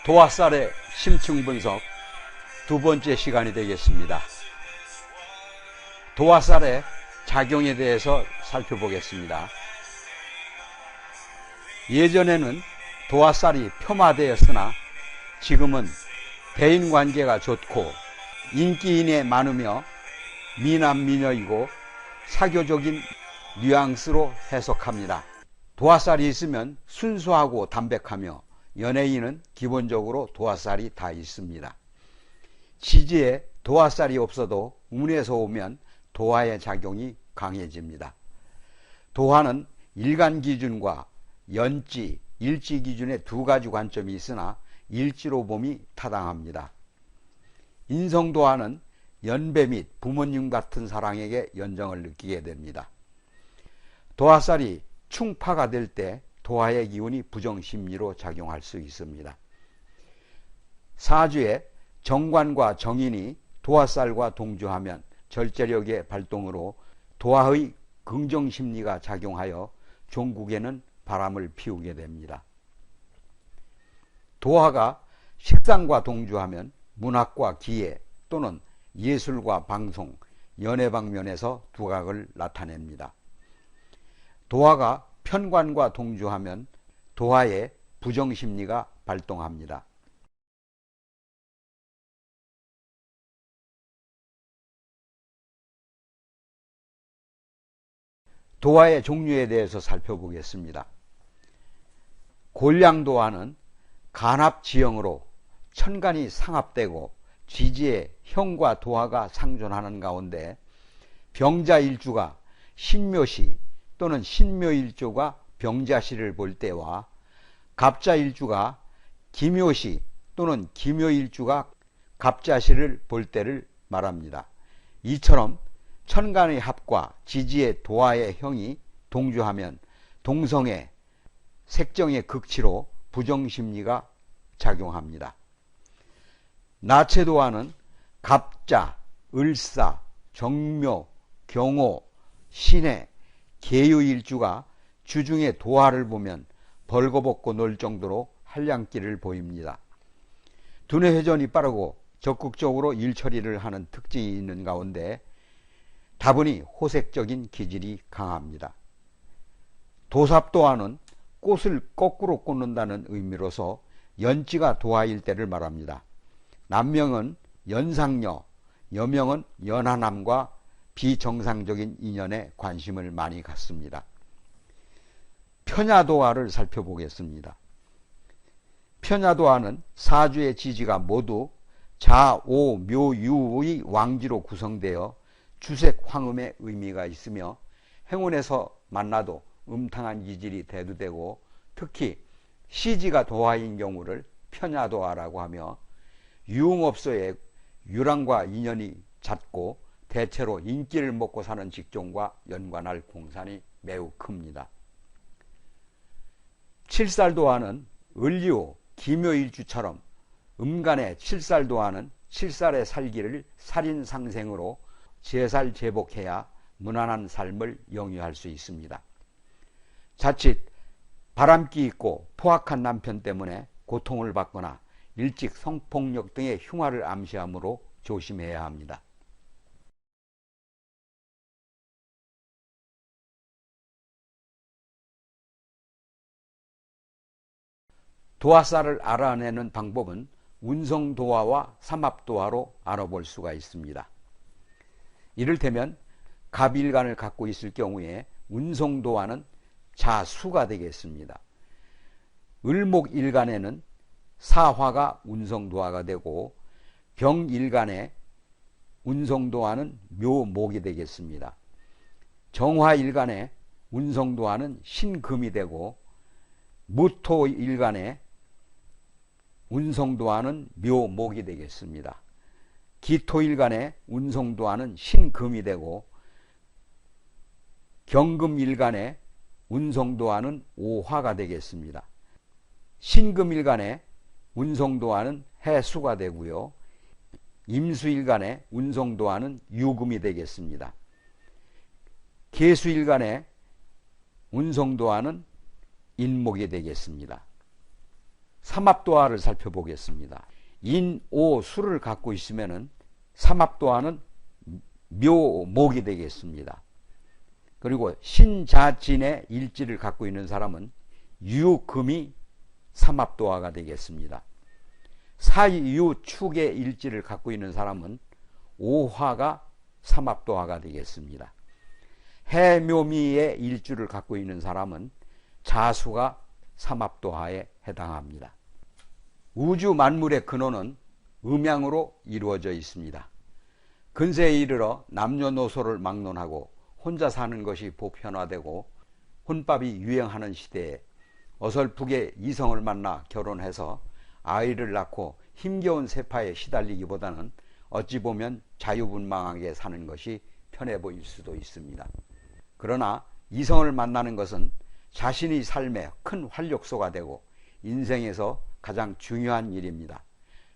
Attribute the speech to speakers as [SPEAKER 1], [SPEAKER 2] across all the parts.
[SPEAKER 1] 도화살의 심층 분석 두 번째 시간이 되겠습니다. 도화살의 작용에 대해서 살펴보겠습니다. 예전에는 도화살이 폄하되었으나 지금은 대인관계가 좋고 인기인에 많으며 미남미녀이고 사교적인 뉘앙스로 해석합니다. 도화살이 있으면 순수하고 담백하며 연예인은 기본적으로 도화살이 다 있습니다. 지지에 도화살이 없어도 운에서 오면 도화의 작용이 강해집니다. 도화는 일간 기준과 연지, 일지 기준의 두 가지 관점이 있으나 일지로 봄이 타당합니다. 인성도화는 연배 및 부모님 같은 사랑에게 연정을 느끼게 됩니다. 도화살이 충파가 될 때 도화의 기운이 부정심리로 작용할 수 있습니다. 사주에 정관과 정인이 도화살과 동조하면 절제력의 발동으로 도화의 긍정심리가 작용하여 종국에는 바람을 피우게 됩니다. 도화가 식상과 동조하면 문학과 기예 또는 예술과 방송, 연애 방면에서 두각을 나타냅니다. 도화가 편관과 동조하면 도화의 부정심리가 발동합니다. 도화의 종류에 대해서 살펴보겠습니다. 골량도화는 간합지형으로 천간이 상합되고 지지에 형과 도화가 상존하는 가운데 병자일주가 신묘시 또는 신묘일주가 병자시를 볼 때와 갑자일주가 기묘시 또는 기묘일주가 갑자시를 볼 때를 말합니다. 이처럼 천간의 합과 지지의 도화의 형이 동조하면 동성애, 색정의 극치로 부정심리가 작용합니다. 나체도화는 갑자, 을사, 정묘, 경호, 신해, 계유일주가 주중에 도화를 보면 벌거벗고 놀 정도로 한량기를 보입니다. 두뇌 회전이 빠르고 적극적으로 일처리를 하는 특징이 있는 가운데 다분히 호색적인 기질이 강합니다. 도삽도화는 꽃을 거꾸로 꽂는다는 의미로서 연지가 도화일 때를 말합니다. 남명은 연상녀, 여명은 연하남과 비정상적인 인연에 관심을 많이 갖습니다. 편야도화를 살펴보겠습니다. 편야도화는 사주의 지지가 모두 자, 오, 묘, 유의 왕지로 구성되어 주색 황음의 의미가 있으며 행운에서 만나도 음탕한 기질이 대두되고 특히 시지가 도화인 경우를 편야도화라고 하며 유흥업소에 유랑과 인연이 잦고 대체로 인기를 먹고 사는 직종과 연관할 공산이 매우 큽니다. 칠살도화는 을류, 기묘일주처럼 음간의 칠살도화는 칠살의 살기를 살인상생으로 제살 제복해야 무난한 삶을 영위할 수 있습니다. 자칫 바람기 있고 포악한 남편 때문에 고통을 받거나 일찍 성폭력 등의 흉화를 암시하므로 조심해야 합니다. 도화살을 알아내는 방법은 운성도화와 삼합도화로 알아볼 수가 있습니다. 이를테면 갑일간을 갖고 있을 경우에 운성도화는 자수가 되겠습니다. 을목일간에는 사화가 운성도화가 되고 병일간에 운성도화는 묘목이 되겠습니다. 정화일간에 운성도화는 신금이 되고 무토일간에 운성도화는 묘목이 되겠습니다. 기토일간에 운성도화는 신금이 되고 경금일간에 운성도화는 오화가 되겠습니다. 신금일간에 운성도화는 해수가 되고요. 임수일간에 운성도화는 유금이 되겠습니다. 계수일간에 운성도화는 인목이 되겠습니다. 삼합도화를 살펴보겠습니다. 인, 오, 수를 갖고 있으면은 삼합도화는 묘목이 되겠습니다. 그리고 신자진의 일지를 갖고 있는 사람은 유금이 삼합도화가 되겠습니다. 사유축의 일지를 갖고 있는 사람은 오화가 삼합도화가 되겠습니다. 해묘미의 일주를 갖고 있는 사람은 자수가 삼합도화에 해당합니다. 우주 만물의 근원은 음양으로 이루어져 있습니다. 근세에 이르러 남녀노소를 막론하고 혼자 사는 것이 보편화되고 혼밥이 유행하는 시대에 어설프게 이성을 만나 결혼해서 아이를 낳고 힘겨운 세파에 시달리기보다는 어찌 보면 자유분방하게 사는 것이 편해 보일 수도 있습니다. 그러나 이성을 만나는 것은 자신의 삶에 큰 활력소가 되고 인생에서 가장 중요한 일입니다.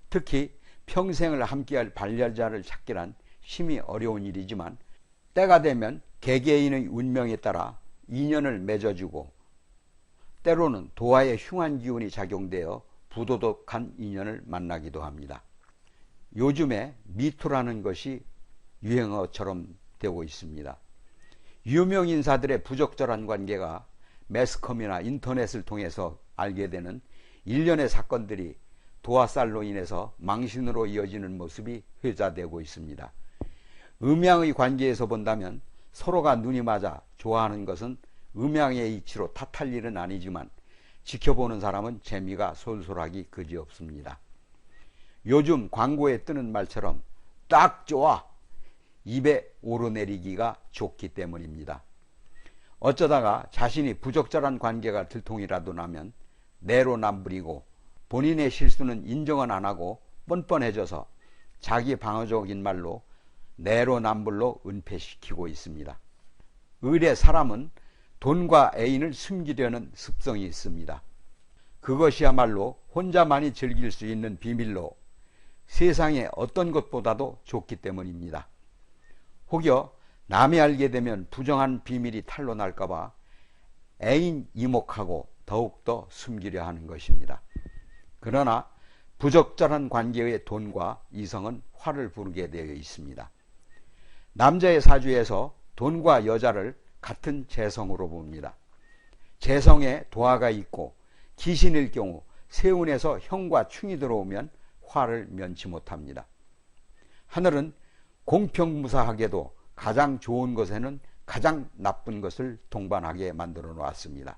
[SPEAKER 1] 특히 평생을 함께할 반려자를 찾기란 심히 어려운 일이지만 때가 되면 개개인의 운명에 따라 인연을 맺어주고 때로는 도화의 흉한 기운이 작용되어 부도덕한 인연을 만나기도 합니다. 요즘에 미투라는 것이 유행어처럼 되고 있습니다. 유명 인사들의 부적절한 관계가 매스컴이나 인터넷을 통해서 알게 되는 일련의 사건들이 도화살로 인해서 망신으로 이어지는 모습이 회자되고 있습니다. 음양의 관계에서 본다면 서로가 눈이 맞아 좋아하는 것은 음양의 이치로 탓할 일은 아니지만 지켜보는 사람은 재미가 솔솔하기 그지없습니다. 요즘 광고에 뜨는 말처럼 딱 좋아! 입에 오르내리기가 좋기 때문입니다. 어쩌다가 자신이 부적절한 관계가 들통이라도 나면 내로남불이고 본인의 실수는 인정은 안 하고 뻔뻔해져서 자기 방어적인 말로 내로남불로 은폐시키고 있습니다. 을의 사람은 돈과 애인을 숨기려는 습성이 있습니다. 그것이야말로 혼자만이 즐길 수 있는 비밀로 세상에 어떤 것보다도 좋기 때문입니다. 혹여 남이 알게 되면 부정한 비밀이 탄로 날까봐 애인 이목하고 더욱더 숨기려 하는 것입니다. 그러나 부적절한 관계의 돈과 이성은 화를 부르게 되어 있습니다. 남자의 사주에서 돈과 여자를 같은 재성으로 봅니다. 재성에 도화가 있고 기신일 경우 세운에서 형과 충이 들어오면 화를 면치 못합니다. 하늘은 공평무사하게도 가장 좋은 것에는 가장 나쁜 것을 동반하게 만들어 놓았습니다.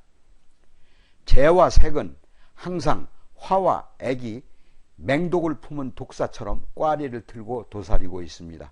[SPEAKER 1] 재와 색은 항상 화와 액이 맹독을 품은 독사처럼 꽈리를 틀고 도사리고 있습니다.